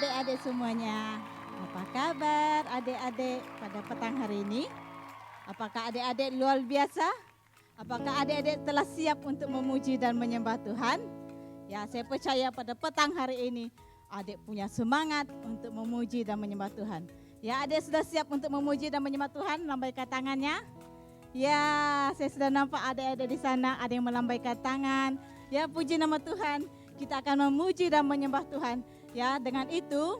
adik-adik semuanya. Apa kabar adik-adik pada petang hari ini? Apakah adik-adik luar biasa? Apakah adik-adik telah siap untuk memuji dan menyembah Tuhan? Ya, saya percaya pada petang hari ini adik punya semangat untuk memuji dan menyembah Tuhan. Ya, adik sudah siap untuk memuji dan menyembah Tuhan? Lambaikan tangannya. Ya, saya sudah nampak adik-adik di sana, ada yang melambaikan tangan. Ya, puji nama Tuhan. Kita akan memuji dan menyembah Tuhan. Ya, dengan itu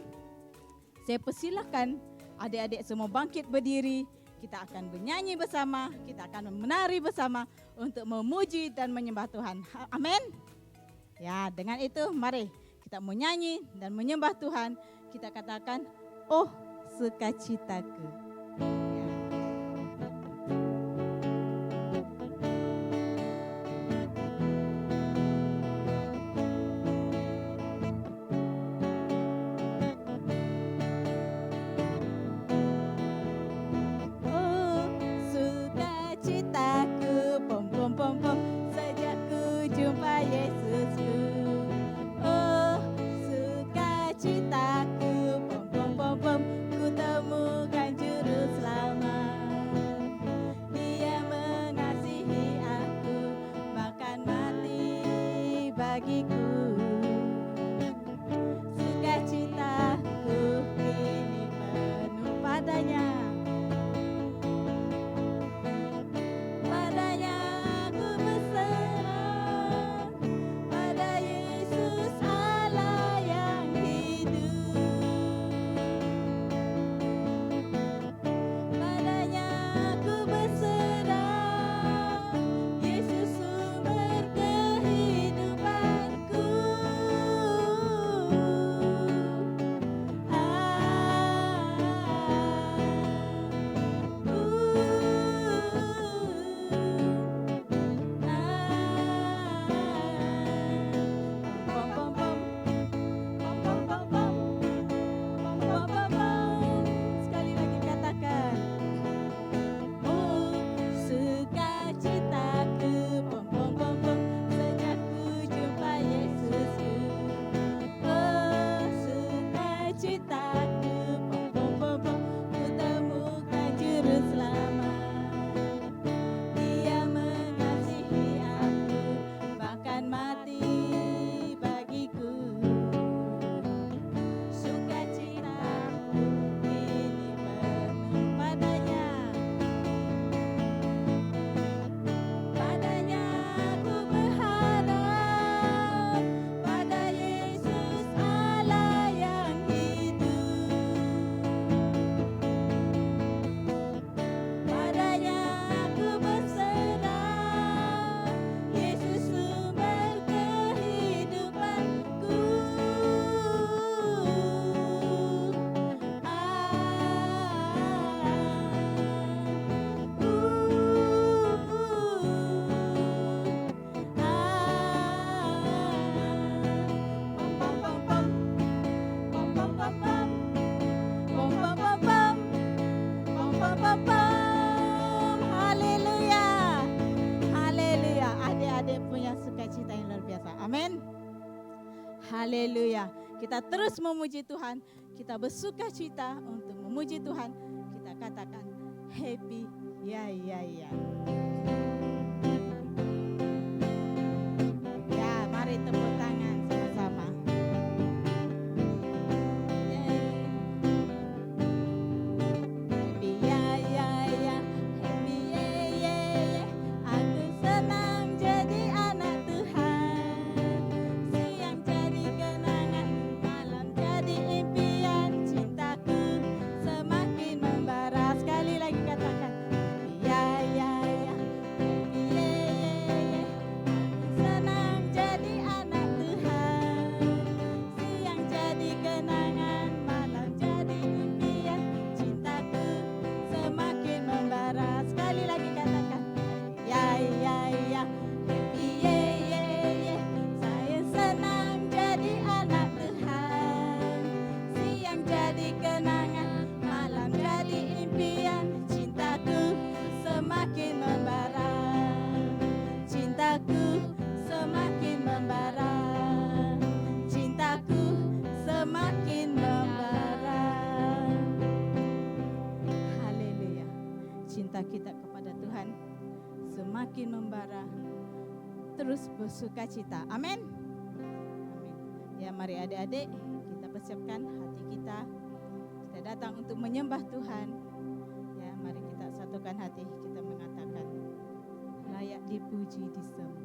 saya persilahkan adik-adik semua bangkit berdiri. Kita akan bernyanyi bersama, kita akan menari bersama untuk memuji dan menyembah Tuhan. Amin. Ya, dengan itu mari kita menyanyi dan menyembah Tuhan. Kita katakan, oh sukacitaku. Haleluya. Kita terus memuji Tuhan. Kita bersuka cita untuk memuji Tuhan. Kita katakan happy ya ya ya. Ya, mari tepuk tangan sama-sama. Happy ya ya ya. Happy ya ya ya. Aku senang jadi anak Tuhan. Siang jadi kenangan, malam jadi impian. Cintaku semakin membara. Sekali lagi katakan, ya ya ya. semakin membara, terus bersuka cita. Amin. Amin. Ya, mari adik-adik kita persiapkan hati kita. Kita datang untuk menyembah Tuhan. Ya, mari kita satukan hati, kita mengatakan layak dipuji, disembah.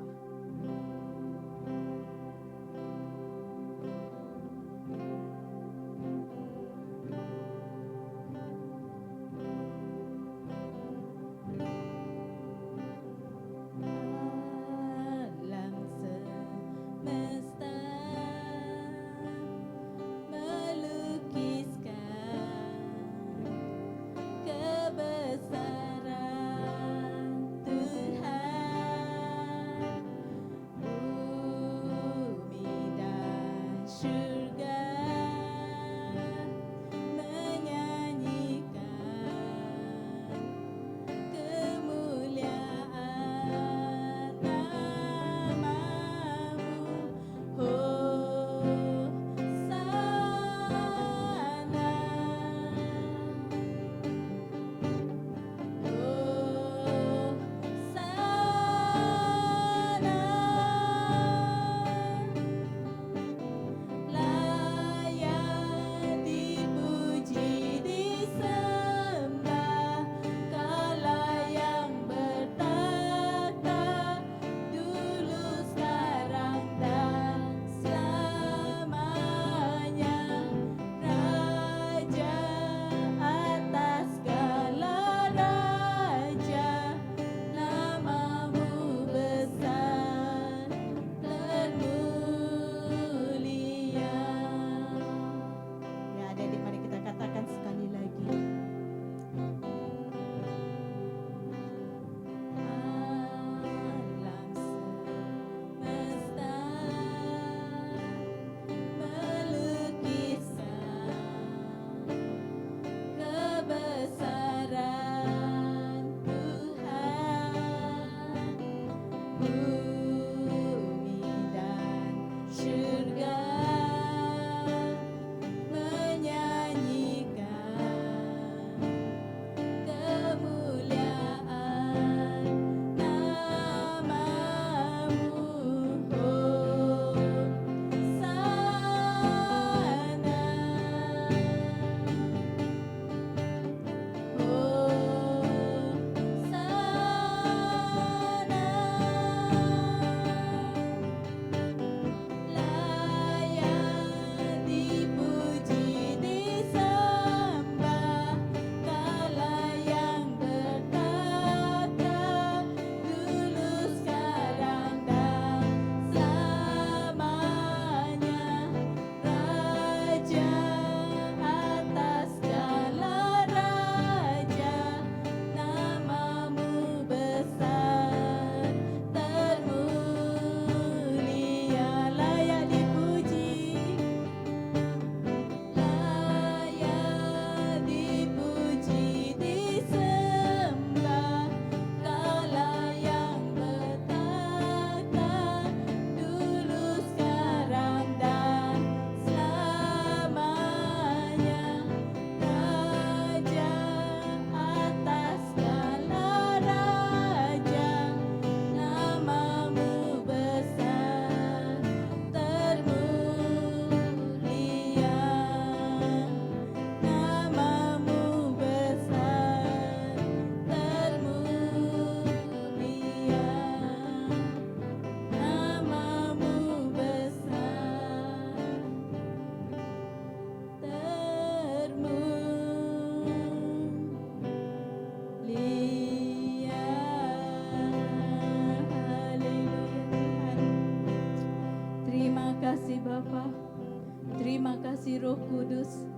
Terima kasih Roh Kudus,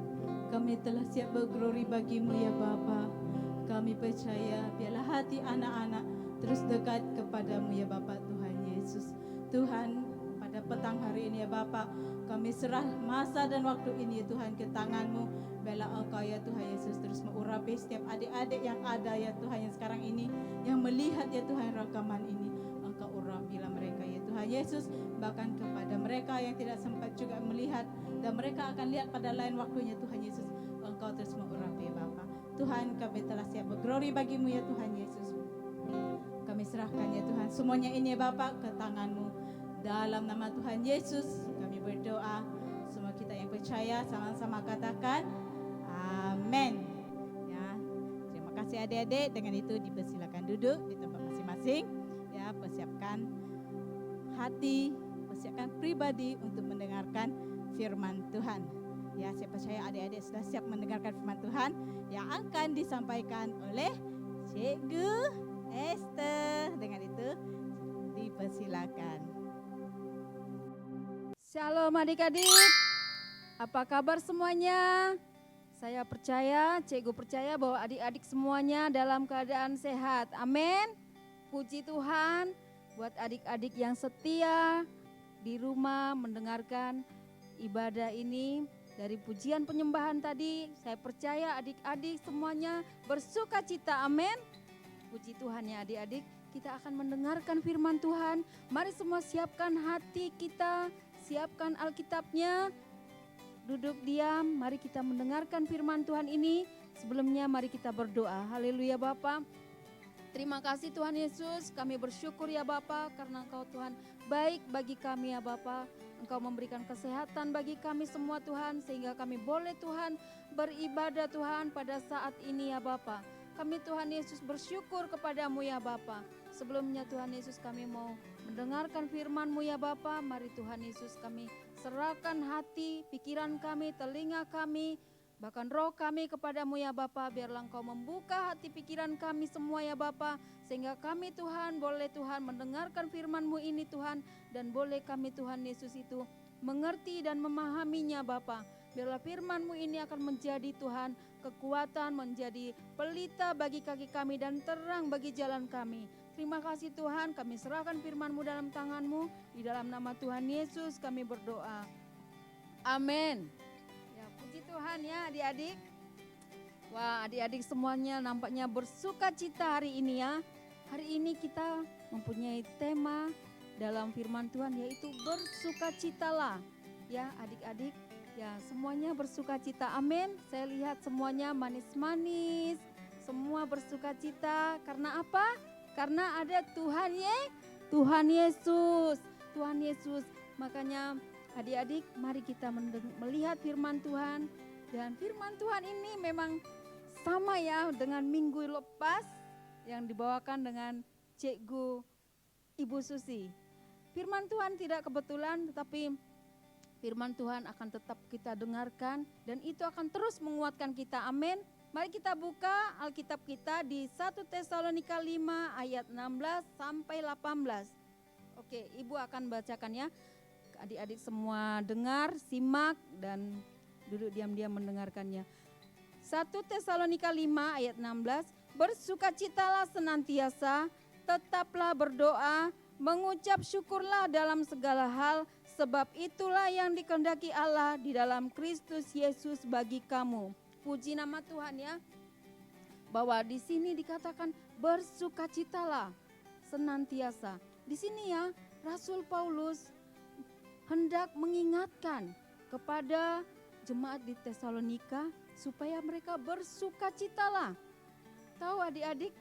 kami telah siap berglori bagimu ya Bapa. Kami percaya biarlah hati anak-anak terus dekat kepadamu ya Bapa Tuhan Yesus. Tuhan, pada petang hari ini ya Bapa, kami serah masa dan waktu ini ya Tuhan ke tangan-Mu. Biarlah Engkau ya Tuhan Yesus terus mengurapi setiap adik-adik yang ada ya Tuhan yang sekarang ini, yang melihat ya Tuhan rekaman ini. Engkau urapilah mereka ya Tuhan Yesus, bahkan kepada mereka yang tidak sempat juga melihat dan mereka akan lihat pada lain waktunya Tuhan Yesus. Engkau terus mengurapi Bapa. Tuhan, kami telah siap berglori bagimu ya Tuhan Yesus. Kami kami serahkan ya Tuhan. Semuanya ini ya Bapa ke tangan-Mu. Dalam nama Tuhan Yesus kami berdoa. Semua kita yang percaya sama-sama katakan amin. Ya, terima kasih adik-adik. Dengan itu dipersilakan duduk di tempat masing-masing. Ya, persiapkan hati, persiapkan pribadi untuk mendengarkan firman Tuhan. Ya, saya percaya adik-adik sudah siap mendengarkan firman Tuhan yang akan disampaikan oleh Cikgu Esther. Dengan itu dipersilakan. Shalom adik-adik, apa kabar semuanya? Saya percaya, Cikgu percaya bahwa adik-adik semuanya dalam keadaan sehat. Amin. Puji Tuhan buat adik-adik yang setia di rumah mendengarkan ibadah ini. Dari pujian penyembahan tadi, saya percaya adik-adik semuanya bersuka cita. Amin. Puji Tuhan ya adik-adik, kita akan mendengarkan firman Tuhan. Mari semua siapkan hati kita, siapkan Alkitabnya, duduk diam, mari kita mendengarkan firman Tuhan ini. Sebelumnya mari kita berdoa. Haleluya Bapa. Terima kasih Tuhan Yesus, kami bersyukur ya Bapa karena Engkau Tuhan baik bagi kami ya Bapa. Engkau memberikan kesehatan bagi kami semua Tuhan, sehingga kami boleh Tuhan beribadah Tuhan pada saat ini ya Bapa. Kami Tuhan Yesus bersyukur kepadamu ya Bapa. Sebelumnya Tuhan Yesus kami mau mendengarkan firman-Mu ya Bapa. Mari Tuhan Yesus kami serahkan hati, pikiran kami, telinga kami, bahkan roh kami kepadamu ya Bapa. Biarlah Engkau membuka hati pikiran kami semua ya Bapa. Sehingga kami Tuhan boleh Tuhan mendengarkan firman-Mu ini Tuhan. Dan boleh kami Tuhan Yesus itu mengerti dan memahaminya Bapa. Biarlah firman-Mu ini akan menjadi Tuhan kekuatan, menjadi pelita bagi kaki kami dan terang bagi jalan kami. Terima kasih Tuhan, kami serahkan firman-Mu dalam tangan-Mu. Di dalam nama Tuhan Yesus kami berdoa. Amin. Ya, puji Tuhan ya adik-adik. Wah, adik-adik semuanya nampaknya bersuka cita hari ini ya. Hari ini kita mempunyai tema dalam firman Tuhan yaitu bersukacitalah. Ya adik-adik, ya semuanya bersukacita. Amin. Saya lihat semuanya manis-manis. Semua bersukacita karena apa? Karena ada Tuhan Yesus. Tuhan Yesus. Makanya adik-adik mari kita melihat firman Tuhan. Dan firman Tuhan ini memang sama ya dengan minggu lepas yang dibawakan dengan Cikgu Ibu Susi. Firman Tuhan tidak kebetulan, tetapi firman Tuhan akan tetap kita dengarkan dan itu akan terus menguatkan kita. Amin. Mari kita buka Alkitab kita di 1 Tesalonika 5 ayat 16 sampai 18. Oke, Ibu akan bacakan ya. Adik-adik semua dengar, simak dan duduk diam-diam mendengarkannya. 1 Tesalonika 5 ayat 16, bersukacitalah senantiasa, tetaplah berdoa, mengucap syukurlah dalam segala hal, sebab itulah yang dikehendaki Allah di dalam Kristus Yesus bagi kamu. Puji nama Tuhan ya, bahwa di sini dikatakan bersukacitalah senantiasa. Di sini ya, Rasul Paulus hendak mengingatkan kepada jemaat di Tesalonika supaya mereka bersukacitalah. Tahu adik-adik,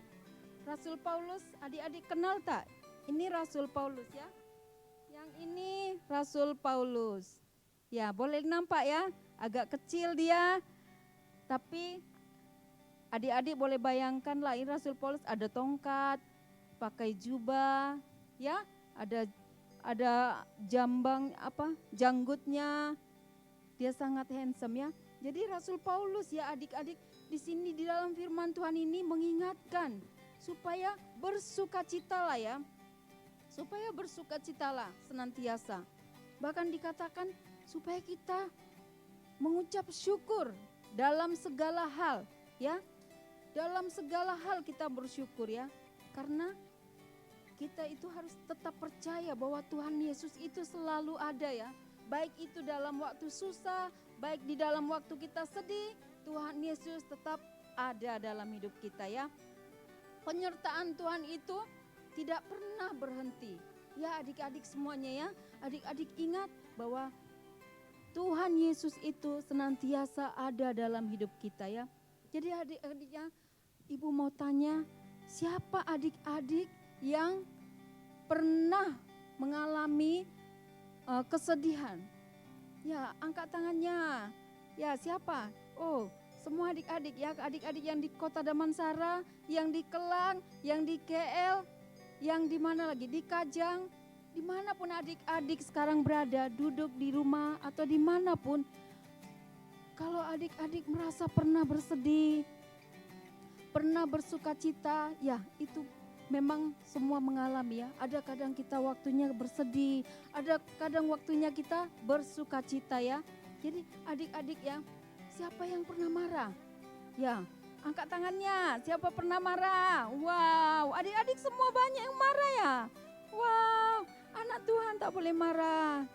Rasul Paulus, adik-adik kenal tak? Ini Rasul Paulus ya. Yang ini Rasul Paulus. Ya, boleh nampak ya, agak kecil dia. Tapi adik-adik boleh bayangkan lah, ini Rasul Paulus ada tongkat, pakai jubah, ya, ada janggutnya. Dia sangat handsome ya. Jadi Rasul Paulus ya adik-adik di sini di dalam firman Tuhan ini mengingatkan supaya bersukacitalah ya. Supaya bersukacitalah senantiasa. Bahkan dikatakan supaya kita mengucap syukur dalam segala hal ya. Dalam segala hal kita bersyukur ya. Karena kita itu harus tetap percaya bahwa Tuhan Yesus itu selalu ada ya. Baik itu dalam waktu susah, baik di dalam waktu kita sedih, Tuhan Yesus tetap ada dalam hidup kita ya. Penyertaan Tuhan itu tidak pernah berhenti. Ya adik-adik semuanya ya, adik-adik ingat bahwa Tuhan Yesus itu senantiasa ada dalam hidup kita ya. Jadi adik-adiknya, Ibu mau tanya, siapa adik-adik yang pernah mengalami kesedihan? Ya, angkat tangannya. Ya, siapa? Oh, semua adik-adik ya, adik-adik yang di Kota Damansara, yang di Kelang, yang di KL, yang di mana lagi? Di Kajang, dimanapun adik-adik sekarang berada, duduk di rumah atau dimanapun. Kalau adik-adik merasa pernah bersedih, pernah bersuka cita, ya itu memang semua mengalami ya. Ada kadang kita waktunya bersedih, ada kadang waktunya kita bersuka cita ya. Jadi adik-adik ya, siapa yang pernah marah? Ya, angkat tangannya. Siapa pernah marah? Wow, adik-adik semua banyak yang marah ya. Wow, anak Tuhan tak boleh marah.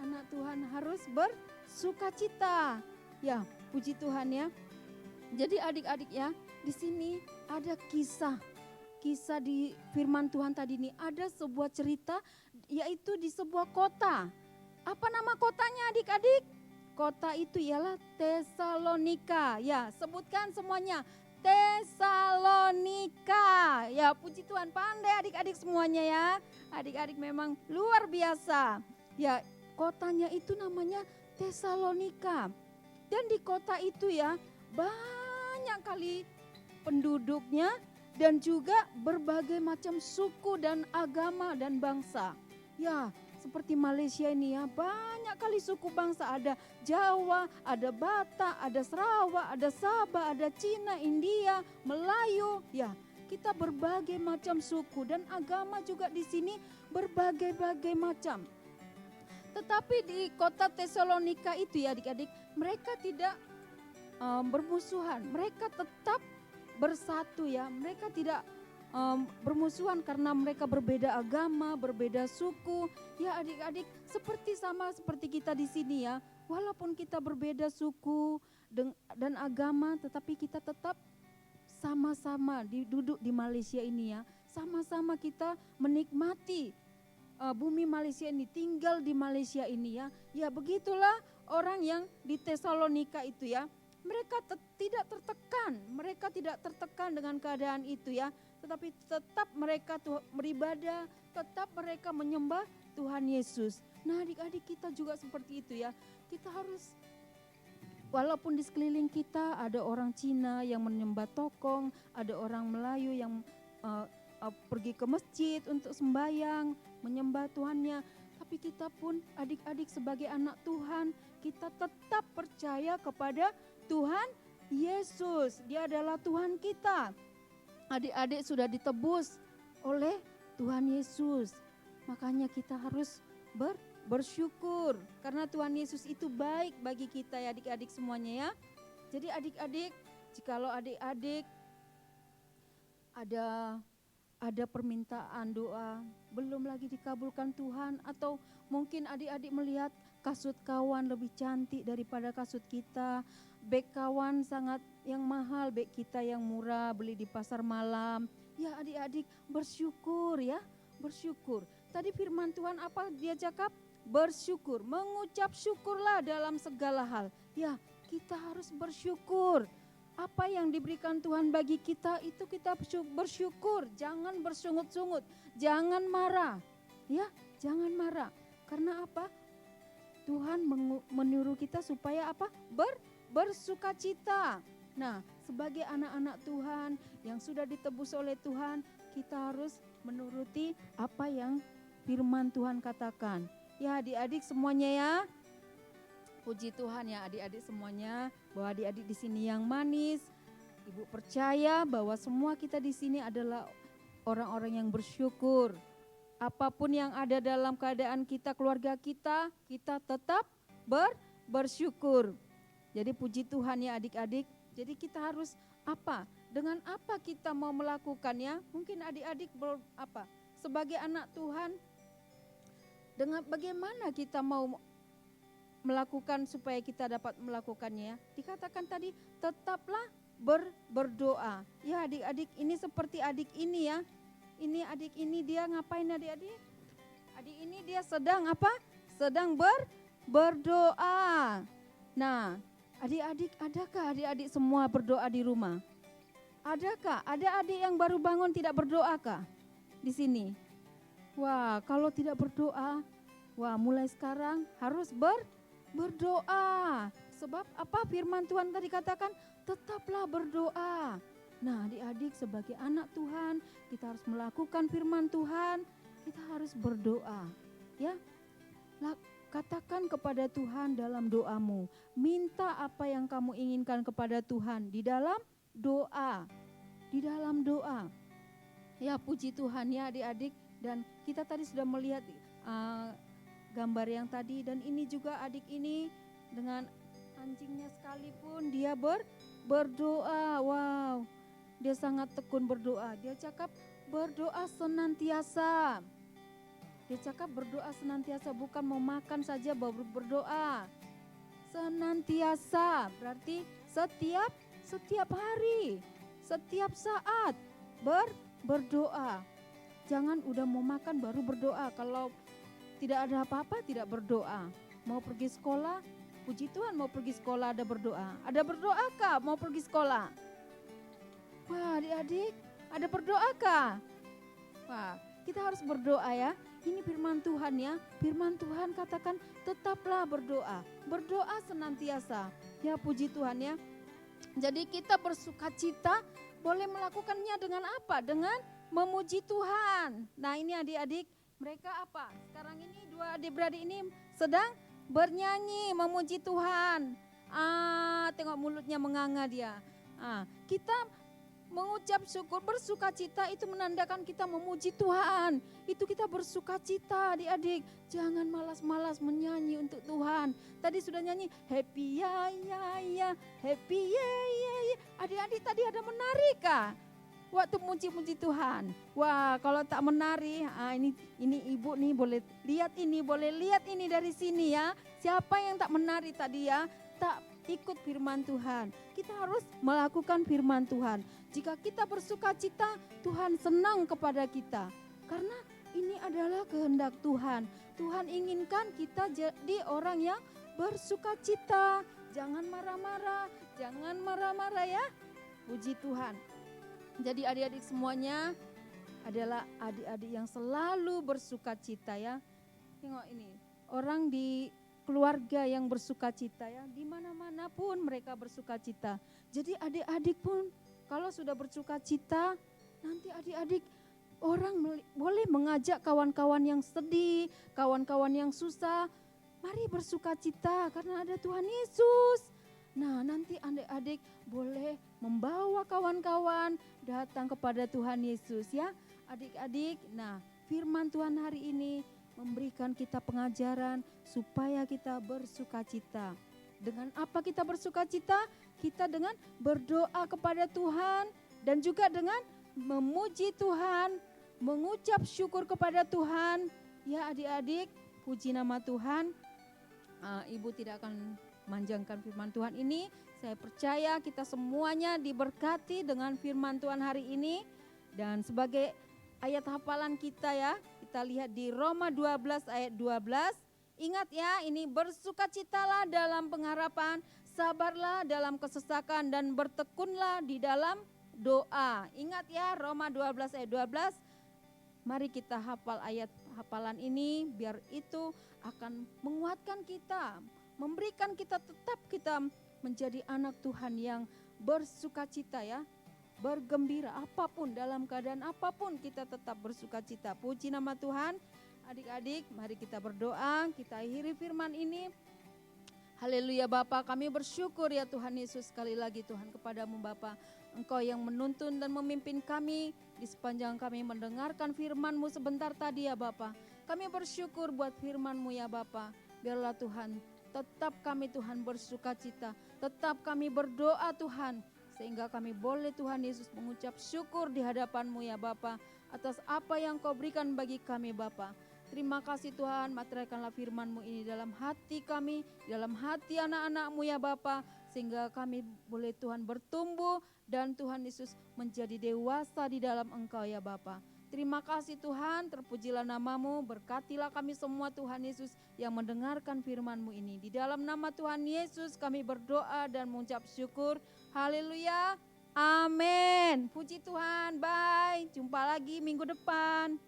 Anak Tuhan harus bersuka cita. Ya, puji Tuhan ya. Jadi adik-adik ya, di sini ada kisah di firman Tuhan tadi ini. Ada sebuah cerita, yaitu di sebuah kota. Apa nama kotanya adik-adik? Kota itu ialah Tesalonika. Ya, sebutkan semuanya. Tesalonika. Ya, puji Tuhan, pandai adik-adik semuanya ya. Adik-adik memang luar biasa. Ya, kotanya itu namanya Tesalonika. Dan di kota itu ya, banyak kali penduduknya dan juga berbagai macam suku dan agama dan bangsa. Ya, seperti Malaysia ini ya, banyak kali suku bangsa, ada Jawa, ada Batak, ada Sarawak, ada Sabah, ada Cina, India, Melayu. Ya, kita berbagai macam suku dan agama juga di sini berbagai-bagai macam. Tetapi di kota Tesalonika itu ya adik-adik, mereka tidak bermusuhan, mereka tetap bersatu ya, mereka tidak bermusuhan karena mereka berbeda agama, berbeda suku. Ya adik-adik, sama seperti kita di sini ya. Walaupun kita berbeda suku dan agama, tetapi kita tetap sama-sama duduk di Malaysia ini ya. Sama-sama kita menikmati bumi Malaysia ini, tinggal di Malaysia ini ya. Ya begitulah orang yang di Tesalonika itu ya. Mereka tidak tertekan dengan keadaan itu ya, tetapi tetap mereka beribadah, tetap mereka menyembah Tuhan Yesus. Nah adik-adik, kita juga seperti itu ya. Kita harus, walaupun di sekeliling kita ada orang Cina yang menyembah tokong, ada orang Melayu yang pergi ke masjid untuk sembahyang, menyembah Tuhannya. Tapi kita pun adik-adik sebagai anak Tuhan, kita tetap percaya kepada Tuhan Yesus. Dia adalah Tuhan kita. Adik-adik sudah ditebus oleh Tuhan Yesus. Makanya kita harus bersyukur karena Tuhan Yesus itu baik bagi kita ya adik-adik semuanya ya. Jadi adik-adik, jikalau adik-adik ada permintaan doa belum lagi dikabulkan Tuhan, atau mungkin adik-adik melihat kasut kawan lebih cantik daripada kasut kita, beg kawan sangat yang mahal, beg kita yang murah beli di pasar malam. Ya adik-adik, bersyukur ya, bersyukur. Tadi firman Tuhan apa dia cakap? Bersyukur, mengucap syukurlah dalam segala hal. Ya, kita harus bersyukur. Apa yang diberikan Tuhan bagi kita itu kita bersyukur. Jangan bersungut-sungut, jangan marah. Ya, jangan marah. Karena apa? Tuhan menyuruh kita supaya apa? Bersukacita. Nah, sebagai anak-anak Tuhan yang sudah ditebus oleh Tuhan, kita harus menuruti apa yang firman Tuhan katakan. Ya, adik-adik semuanya ya. Puji Tuhan ya adik-adik semuanya, bahwa adik-adik di sini yang manis. Ibu percaya bahwa semua kita di sini adalah orang-orang yang bersyukur. Apapun yang ada dalam keadaan kita, keluarga kita tetap bersyukur. Jadi puji Tuhan ya adik-adik. Jadi kita harus apa? Dengan apa kita mau melakukannya? Mungkin adik-adik sebagai anak Tuhan, dengan bagaimana kita mau melakukan supaya kita dapat melakukannya. Dikatakan tadi tetaplah berdoa. Ya adik-adik, ini seperti adik ini ya. Ini adik ini dia ngapain adik-adik? Adik ini dia sedang apa? Sedang berdoa. Nah, adik-adik, adakah adik-adik semua berdoa di rumah? Adakah? Ada adik yang baru bangun tidak berdoa kah? di sini? Wah, kalau tidak berdoa, wah mulai sekarang harus berdoa. Sebab apa firman Tuhan tadi katakan? Tetaplah berdoa. Nah, adik-adik sebagai anak Tuhan, kita harus melakukan firman Tuhan, kita harus berdoa. Ya, katakan kepada Tuhan dalam doamu. Minta apa yang kamu inginkan kepada Tuhan di dalam doa. Di dalam doa. Ya, puji Tuhan ya adik-adik. Dan kita tadi sudah melihat gambar yang tadi. Dan ini juga adik ini dengan anjingnya sekalipun dia berdoa. Wow, dia sangat tekun berdoa. Dia cakap berdoa senantiasa. Dia cakap berdoa senantiasa, bukan mau makan saja baru berdoa. Senantiasa berarti setiap hari, setiap saat berdoa. Jangan udah mau makan baru berdoa. Kalau tidak ada apa-apa tidak berdoa. Mau pergi sekolah, puji Tuhan mau pergi sekolah ada berdoa. Ada berdoakah mau pergi sekolah? Wah, adik-adik, ada berdoakah? Wah, kita harus berdoa ya. Ini firman Tuhan ya. Firman Tuhan katakan tetaplah berdoa. Berdoa senantiasa. Ya, puji Tuhan ya. Jadi kita bersukacita boleh melakukannya dengan apa? Dengan memuji Tuhan. Nah, ini adik-adik, mereka apa? Sekarang ini dua adik-beradik ini sedang bernyanyi memuji Tuhan. Tengok mulutnya menganga dia. Kita mengucap syukur, bersukacita itu menandakan kita memuji Tuhan. Itu kita bersukacita adik-adik. Jangan malas-malas menyanyi untuk Tuhan. Tadi sudah nyanyi happy ya ya ya, happy ya ya ya. Adik-adik tadi ada menari kah? Waktu muji-muji Tuhan. Wah, kalau tak menari, ini ibu nih boleh lihat ini dari sini ya. Siapa yang tak menari tadi ya? Tak ikut firman Tuhan. Kita harus melakukan firman Tuhan. Jika kita bersukacita, Tuhan senang kepada kita. Karena ini adalah kehendak Tuhan. Tuhan inginkan kita jadi orang yang bersukacita. Jangan marah-marah ya. Puji Tuhan. Jadi adik-adik semuanya adalah adik-adik yang selalu bersukacita ya. Tengok ini, orang di keluarga yang bersukacita ya, di mana-mana pun mereka bersukacita. Jadi adik-adik pun kalau sudah bersukacita, nanti adik-adik orang boleh mengajak kawan-kawan yang sedih, kawan-kawan yang susah, mari bersukacita karena ada Tuhan Yesus. Nah, nanti adik-adik boleh membawa kawan-kawan datang kepada Tuhan Yesus ya. Adik-adik, nah firman Tuhan hari ini memberikan kita pengajaran supaya kita bersukacita. Dengan apa kita bersukacita? Kita dengan berdoa kepada Tuhan dan juga dengan memuji Tuhan, mengucap syukur kepada Tuhan. Ya adik-adik, puji nama Tuhan. Ibu tidak akan manjangkan firman Tuhan ini. Saya percaya kita semuanya diberkati dengan firman Tuhan hari ini. Dan sebagai ayat hafalan kita ya, kita lihat di Roma 12 ayat 12. Ingat ya, ini bersukacitalah dalam pengharapan, sabarlah dalam kesesakan dan bertekunlah di dalam doa. Ingat ya, Roma 12 ayat 12. Mari kita hafal ayat hafalan ini biar itu akan menguatkan kita, memberikan kita tetap kita menjadi anak Tuhan yang bersukacita ya. Bergembira apapun, dalam keadaan apapun kita tetap bersukacita. Puji nama Tuhan. Adik-adik, mari kita berdoa, kita akhiri firman ini. Haleluya Bapa, kami bersyukur ya Tuhan Yesus, sekali lagi Tuhan kepadamu Bapa. Engkau yang menuntun dan memimpin kami di sepanjang kami mendengarkan firman-Mu sebentar tadi ya Bapa. Kami bersyukur buat firman-Mu ya Bapa. Biarlah Tuhan, tetap kami Tuhan bersukacita, tetap kami berdoa Tuhan. Sehingga kami boleh Tuhan Yesus mengucap syukur di hadapan-Mu ya Bapa. Atas apa yang Kau berikan bagi kami Bapa. Terima kasih Tuhan, materaikanlah firman-Mu ini dalam hati kami, dalam hati anak-anak-Mu ya Bapa. Sehingga kami boleh Tuhan bertumbuh dan Tuhan Yesus menjadi dewasa di dalam Engkau ya Bapa. Terima kasih Tuhan, terpujilah nama-Mu, berkatilah kami semua Tuhan Yesus yang mendengarkan firman-Mu ini. Di dalam nama Tuhan Yesus kami berdoa dan mengucap syukur. Haleluya, Amin. Puji Tuhan. Bye. Jumpa lagi minggu depan.